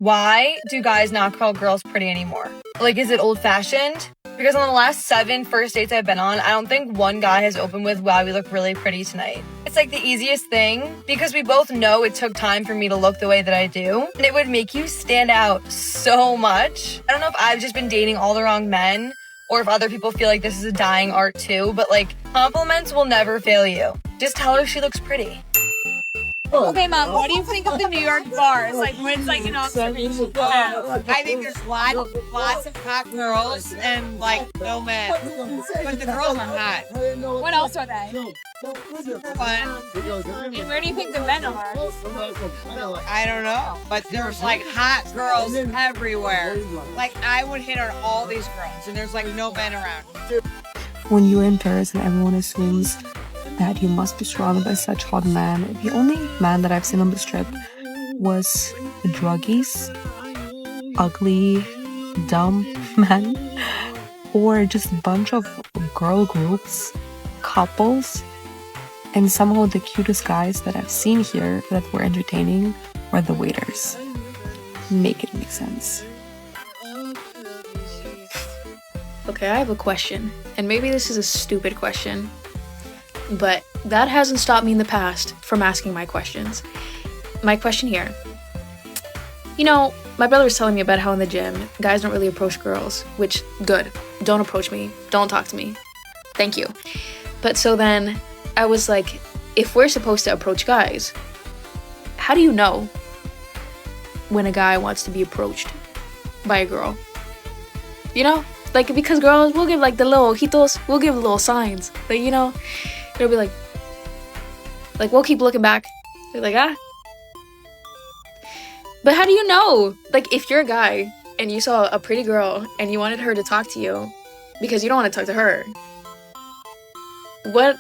Why do guys not call girls pretty anymore? Like, is it old-fashioned? Because on the last 7 first dates I've been on, I don't think one guy has opened with, wow, you look really pretty tonight. It's like the easiest thing because we both know it took time for me to look the way that I do. And it would make you stand out so much. I don't know if I've just been dating all the wrong men or if other people feel like this is a dying art too, but like compliments will never fail you. Just tell her she looks pretty. Okay, Mom, what do you think of the New York bars? Like, when it's like an observation? I think there's lots of hot girls and like no men. But the girls are hot. What else are they? Fun. And where do you think the men are? I don't know. But there's like hot girls everywhere. Like I would hit on all these girls and there's like no men around. When you're in Paris and everyone assumes that you must be surrounded by such hot men. The only man that I've seen on the strip was druggies, ugly, dumb men, or just a bunch of girl groups, couples, and somehow the cutest guys that I've seen here that were entertaining were the waiters. Make it make sense. Okay, I have a question, and maybe this is a stupid question, but that hasn't stopped me in the past from asking my questions. My question here. You know, my brother was telling me about how in the gym, guys don't really approach girls, which, good. Don't approach me. Don't talk to me. Thank you. But so then, I was like, if we're supposed to approach guys, how do you know when a guy wants to be approached by a girl? You know? Like, because girls, we'll give like the little ojitos, we'll give little signs. Like, you know? It'll be like we'll keep looking back. They're like, ah. But how do you know? Like, if you're a guy and you saw a pretty girl and you wanted her to talk to you because you don't want to talk to her, what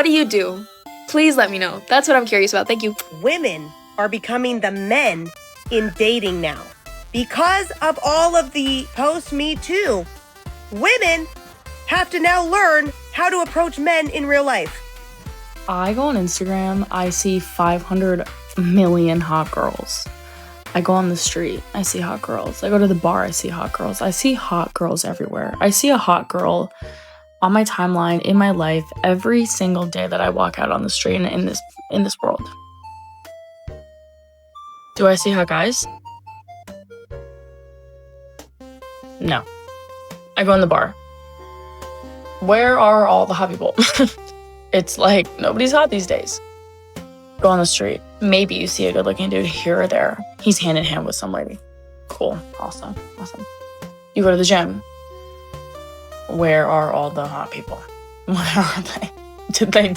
do you do? Please let me know. That's what I'm curious about. Thank you. Women are becoming the men in dating now. Because of all of the post-Me Too, women have to now learn how to approach men in real life. I go on Instagram, I see 500 million hot girls. I go on the street, I see hot girls. I go to the bar, I see hot girls. I see hot girls everywhere. I see a hot girl on my timeline, in my life, every single day that I walk out on the street and in this world. Do I see hot guys? No. I go in the bar. Where are all the hot people? It's like nobody's hot these days. Go on the street. Maybe you see a good looking dude here or there. He's hand in hand with some lady. Cool. Awesome. You go to the gym. Where are all the hot people? Where are they? Did they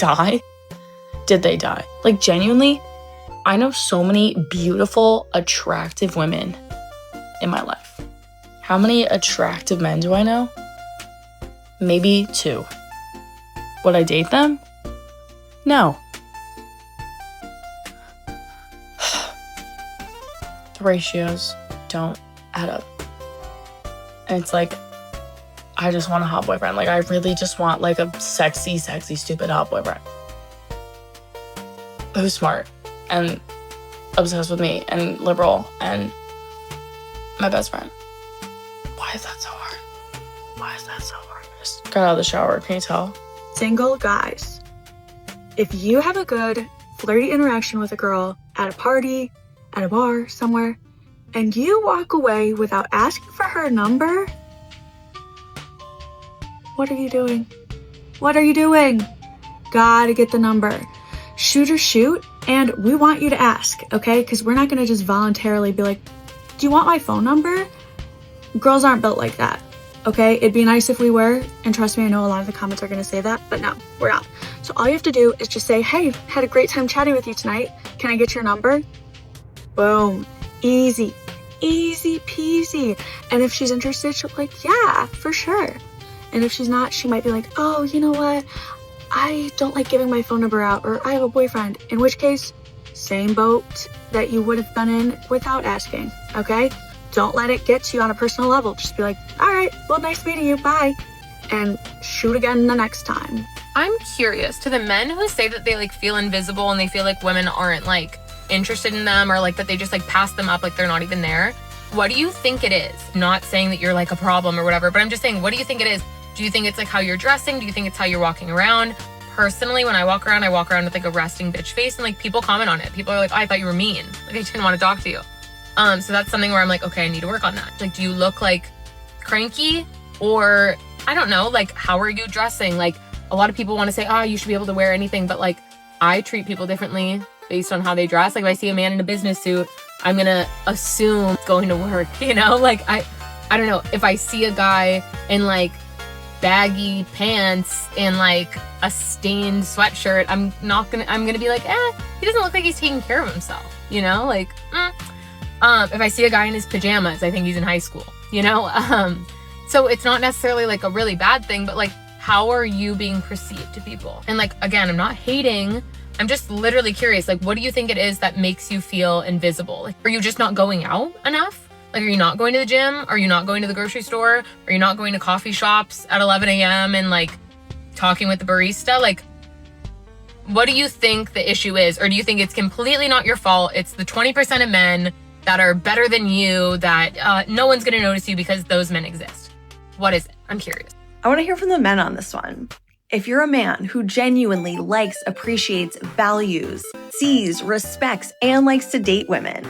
die? Like, genuinely, I know so many beautiful, attractive women in my life. How many attractive men do I know? Maybe 2. Would I date them? No. The ratios don't add up. And it's like, I just want a hot boyfriend. Like, I really just want like a sexy, stupid hot boyfriend. Who's smart and obsessed with me and liberal and my best friend. Why is that so hard? I just got out of the shower. Can you tell? Single guys, if you have a good flirty interaction with a girl at a party, at a bar, somewhere, and you walk away without asking for her number, what are you doing? Gotta get the number. Shoot or shoot, and we want you to ask, okay? Because we're not gonna just voluntarily be like, do you want my phone number? Girls aren't built like that, okay? It'd be nice if we were, and trust me, I know a lot of the comments are gonna say that, but no, we're not. So all you have to do is just say, hey, had a great time chatting with you tonight. Can I get your number? Boom. Easy peasy. And if she's interested, she'll be like, yeah, for sure. And if she's not, she might be like, oh, you know what? I don't like giving my phone number out, or I have a boyfriend. In which case, same boat that you would have been in without asking, okay? Don't let it get to you on a personal level. Just be like, all right, well, nice meeting you, bye. And shoot again the next time. I'm curious, to the men who say that they like feel invisible and they feel like women aren't like interested in them or like that they just like pass them up like they're not even there. What do you think it is? I'm not saying that you're like a problem or whatever, but I'm just saying, what do you think it is? Do you think it's like how you're dressing? Do you think it's how you're walking around? Personally, when I walk around with like a resting bitch face, and like people comment on it. People are like, oh, I thought you were mean. Like I didn't want to talk to you. So that's something where I'm like, okay, I need to work on that. Like, do you look like cranky, or I don't know, like how are you dressing? Like a lot of people want to say, oh, you should be able to wear anything, but like I treat people differently based on how they dress. Like if I see a man in a business suit, I'm gonna assume it's going to work, you know? Like I don't know, if I see a guy in like baggy pants and like a stained sweatshirt, I'm gonna be like, he doesn't look like he's taking care of himself, you know? Like, if I see a guy in his pajamas, I think he's in high school, you know? So it's not necessarily like a really bad thing, but like, how are you being perceived to people? And like, again, I'm not hating, I'm just literally curious, like, what do you think it is that makes you feel invisible? Like, are you just not going out enough? Like, are you not going to the gym? Are you not going to the grocery store? Are you not going to coffee shops at 11 a.m. and like talking with the barista? Like, what do you think the issue is? Or do you think it's completely not your fault? It's the 20% of men that are better than you, that no one's gonna notice you because those men exist. What is it? I'm curious. I want to hear from the men on this one. If you're a man who genuinely likes, appreciates, values, sees, respects, and likes to date women,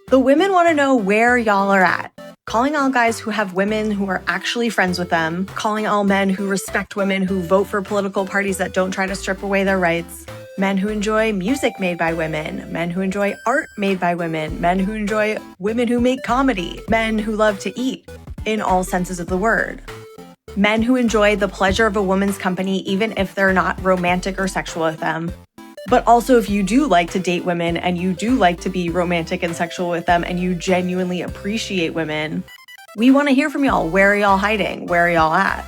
the women want to know where y'all are at. Calling all guys who have women who are actually friends with them, calling all men who respect women who vote for political parties that don't try to strip away their rights, men who enjoy music made by women, men who enjoy art made by women, men who enjoy women who make comedy, men who love to eat, in all senses of the word. Men who enjoy the pleasure of a woman's company even if they're not romantic or sexual with them. But also if you do like to date women and you do like to be romantic and sexual with them and you genuinely appreciate women, we want to hear from y'all. Where are y'all hiding? Where are y'all at?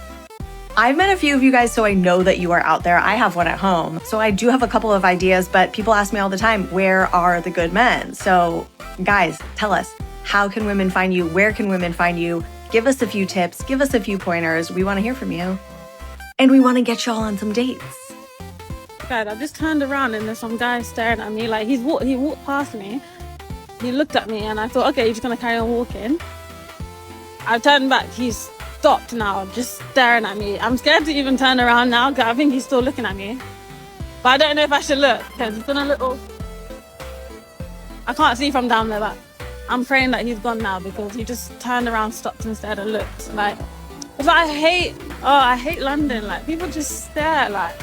I've met a few of you guys, so I know that you are out there. I have one at home. So I do have a couple of ideas, but people ask me all the time, where are the good men? So guys, tell us, how can women find you? Where can women find you? Give us a few tips, give us a few pointers. We want to hear from you. And we want to get y'all on some dates. God, I just turned around and there's some guy staring at me. Like he walked past me. He looked at me and I thought, okay, he's just gonna carry on walking. I turned back, he's stopped now, just staring at me. I'm scared to even turn around now because I think he's still looking at me. But I don't know if I should look because it's been a little... I can't see from down there, but I'm praying that he's gone now because he just turned around, stopped and stared and looked. Like, it's like I hate London. Like, people just stare. Like,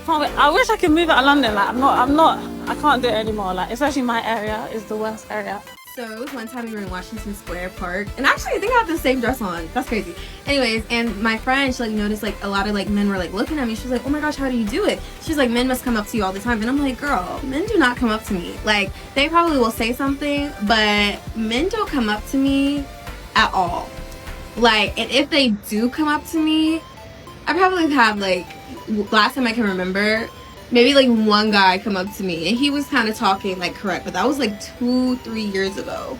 I wish I could move out of London. Like, I can't do it anymore. Like, especially my area is the worst area. So it was one time we were in Washington Square Park, and actually I think I have the same dress on. That's crazy. Anyways, and my friend, she like noticed like a lot of like men were like looking at me. She was like, oh my gosh, how do you do it? She's like, men must come up to you all the time. And I'm like, girl, men do not come up to me. Like, they probably will say something, but men don't come up to me at all. Like, and if they do come up to me, I probably have like, last time I can remember, maybe like one guy come up to me and he was kind of talking like correct, but that was like 2-3 years ago.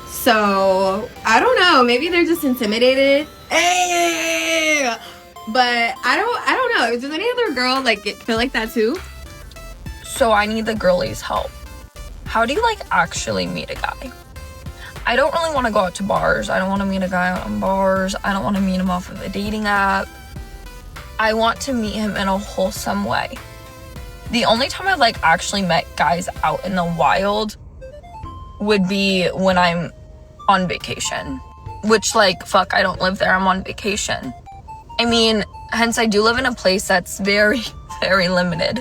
So I don't know, maybe they're just intimidated. Hey! But I don't know. Does any other girl like feel like that too? So I need the girlies' help. How do you like actually meet a guy? I don't really want to go out to bars. I don't want to meet a guy out on bars. I don't want to meet him off of a dating app. I want to meet him in a wholesome way. The only time I've like actually met guys out in the wild would be when I'm on vacation, which like, fuck, I don't live there, I'm on vacation. I mean, hence I do live in a place that's very, very limited.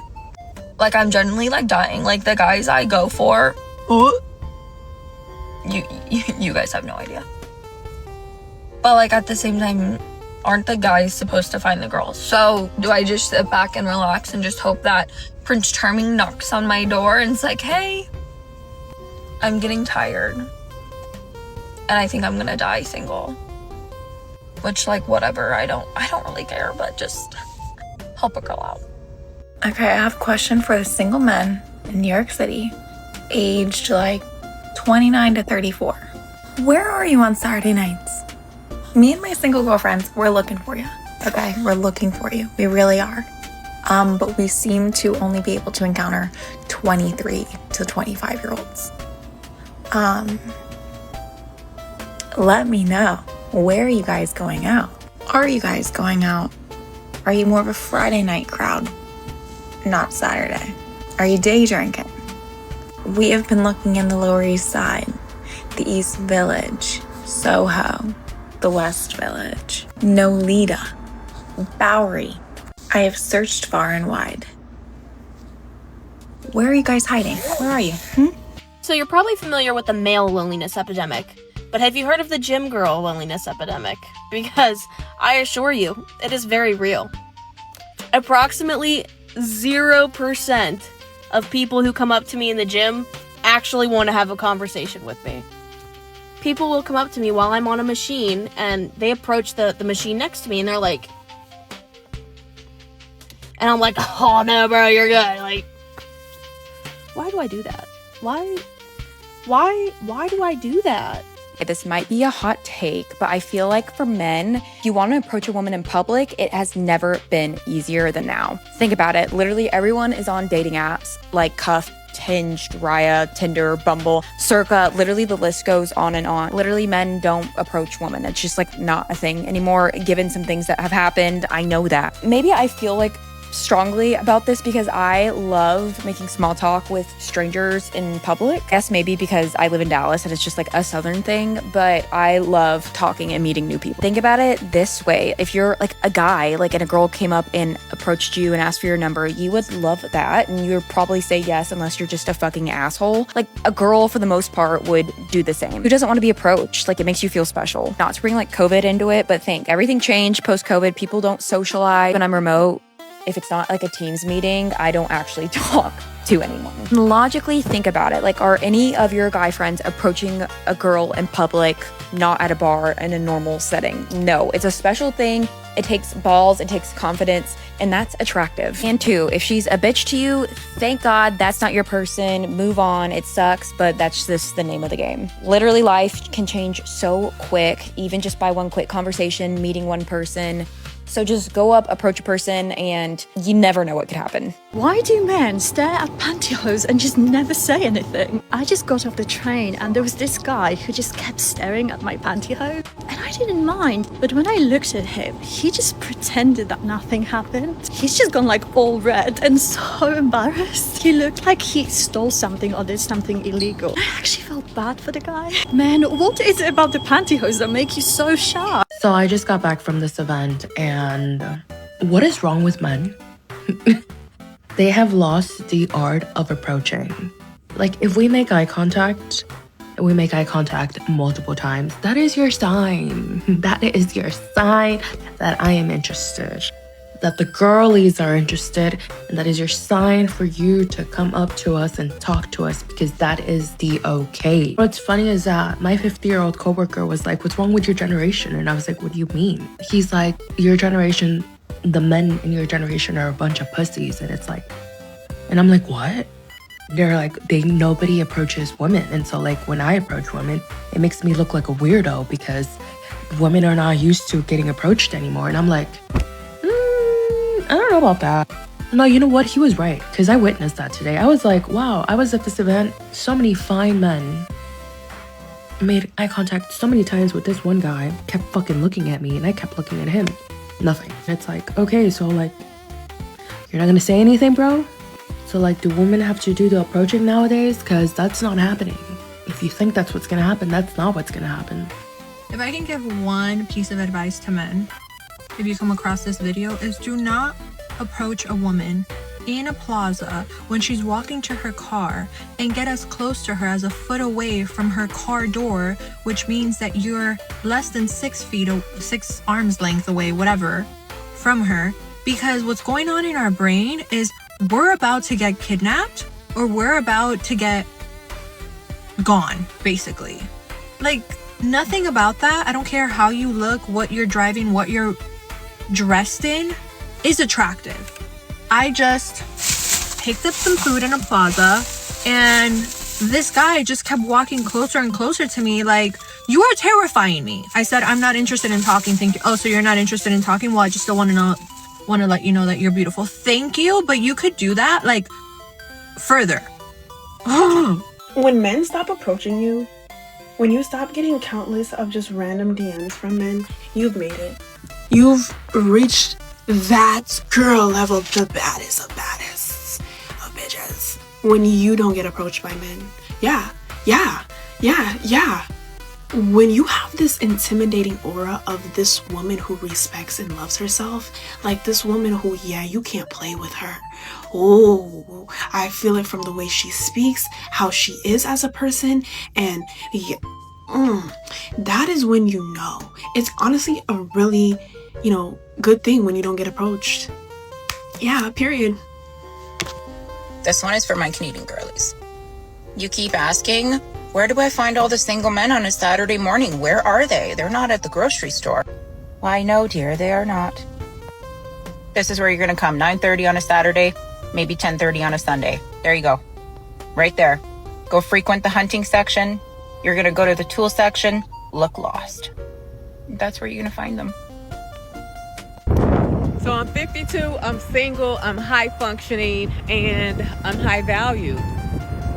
Like, I'm generally like dying. Like, the guys I go for, you guys have no idea. But like, at the same time, aren't the guys supposed to find the girls? So do I just sit back and relax and just hope that Prince Charming knocks on my door and it's like, hey, I'm getting tired and I think I'm gonna die single? Which, like, whatever, I don't really care, but just help a girl out. Okay, I have a question for the single men in New York City, aged like 29 to 34. Where are you on Saturday nights? Me and my single girlfriends, we're looking for you. Okay, we're looking for you. We really are. but we seem to only be able to encounter 23 to 25-year-olds. Let me know. Where are you guys going out? Are you guys going out? Are you more of a Friday night crowd? Not Saturday. Are you day drinking? We have been looking in the Lower East Side, the East Village, Soho, the West Village, Nolita, Bowery. I have searched far and wide. Where are you guys hiding? Where are you? So you're probably familiar with the male loneliness epidemic, but have you heard of the gym girl loneliness epidemic? Because I assure you, it is very real. Approximately 0% of people who come up to me in the gym actually want to have a conversation with me. People will come up to me while I'm on a machine and they approach the machine next to me and they're like, and I'm like, oh no bro, you're good. Like, why do I do that? Why do I do that? This might be a hot take, but I feel like for men, if you want to approach a woman in public, it has never been easier than now. Think about it. Literally everyone is on dating apps like Cuff, Hinge, Raya, Tinder, Bumble, Circa. Literally the list goes on and on. Literally men don't approach women. It's just like not a thing anymore, given some things that have happened. I know that. Maybe I feel like strongly about this because I love making small talk with strangers in public. I guess maybe because I live in Dallas and it's just like a southern thing, but I love talking and meeting new people. Think about it this way. If you're like a guy, like, and a girl came up and approached you and asked for your number, you would love that and you would probably say yes unless you're just a fucking asshole. Like, a girl for the most part would do the same. Who doesn't want to be approached? Like, it makes you feel special. Not to bring like COVID into it, but think everything changed post-COVID. People don't socialize. When I'm remote, if it's not like a Teams meeting, I don't actually talk to anyone. Logically, think about it. Like, are any of your guy friends approaching a girl in public, not at a bar, in a normal setting? No, it's a special thing. It takes balls, it takes confidence, and that's attractive. And two, if she's a bitch to you, thank God that's not your person. Move on. It sucks, but that's just the name of the game. Literally, life can change so quick, even just by one quick conversation, meeting one person. So just go up, approach a person, and you never know what could happen. Why do men stare at pantyhose and just never say anything? I just got off the train and there was this guy who just kept staring at my pantyhose. And I didn't mind, but when I looked at him, he just pretended that nothing happened. He's just gone like all red and so embarrassed. He looked like he stole something or did something illegal. I actually felt bad for the guy. Man, what is it about the pantyhose that make you so shy? So I just got back from this event, and what is wrong with men? They have lost the art of approaching. Like, if we make eye contact, and we make eye contact multiple times, that is your sign. That is your sign that I am interested, that the girlies are interested, and that is your sign for you to come up to us and talk to us, because that is the okay. What's funny is that my 50-year-old coworker was like, what's wrong with your generation? And I was like, what do you mean? He's like, your generation, the men in your generation are a bunch of pussies. And it's like, and I'm like, what? They're like, nobody approaches women. And so like, when I approach women, it makes me look like a weirdo because women are not used to getting approached anymore. And I'm like, I don't know about that. No, you know what? He was right, because I witnessed that today. I was like, wow, I was at this event. So many fine men made eye contact so many times with this one guy, kept fucking looking at me, and I kept looking at him. Nothing. It's like, okay, so like, you're not gonna say anything, bro? So like, do women have to do the approaching nowadays? Because that's not happening. If you think that's what's gonna happen, that's not what's gonna happen. If I can give one piece of advice to men, if you come across this video, is do not approach a woman in a plaza when she's walking to her car and get as close to her as a foot away from her car door, which means that you're less than 6 feet, 6 arms length away, whatever, from her. Because what's going on in our brain is we're about to get kidnapped or we're about to get gone, basically. Like, nothing about that. I don't care how you look, what you're driving, what you're dressed in is attractive. I just picked up some food in a plaza and this guy just kept walking closer and closer to me like, you are terrifying me. I said, I'm not interested in talking. Thank you. Oh, so you're not interested in talking? Well, I just still want to know want to let you know that you're beautiful. Thank you, but you could do that like further. When men stop approaching you, when you stop getting countless of just random DMs from men, you've made it. You've reached that girl level, the baddest of bitches. When you don't get approached by men. Yeah. When you have this intimidating aura of this woman who respects and loves herself, like this woman who, you can't play with her. Oh, I feel it from the way she speaks, how she is as a person, and that is when you know. It's honestly a really, good thing when you don't get approached. Yeah, period. This one is for my Canadian girlies. You keep asking, where do I find all the single men on a Saturday morning? Where are they? They're not at the grocery store. Why, no, dear, they are not. This is where you're going to come, 9:30 on a Saturday, maybe 10:30 on a Sunday. There you go. Right there. Go frequent the hunting section. You're going to go to the tool section, look lost. That's where you're going to find them. So I'm 52, I'm single, I'm high functioning, and I'm high value.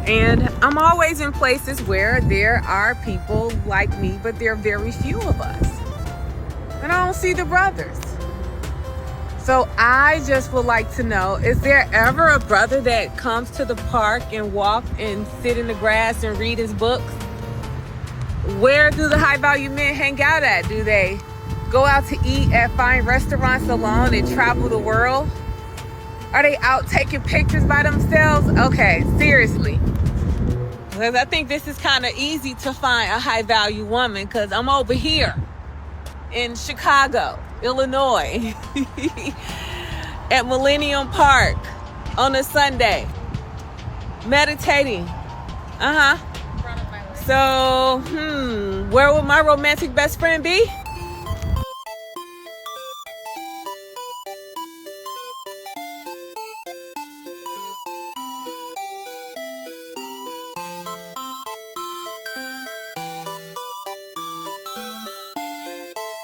And I'm always in places where there are people like me, but there are very few of us. And I don't see the brothers. So I just would like to know, is there ever a brother that comes to the park and walk and sit in the grass and read his books? Where do the high value men hang out at? Do they go out to eat at fine restaurants alone and travel the world? Are they out taking pictures by themselves? Okay, seriously. Because I think this is kind of easy to find a high value woman, because I'm over here in Chicago, Illinois, at Millennium Park on a Sunday, meditating. So, where would my romantic best friend be?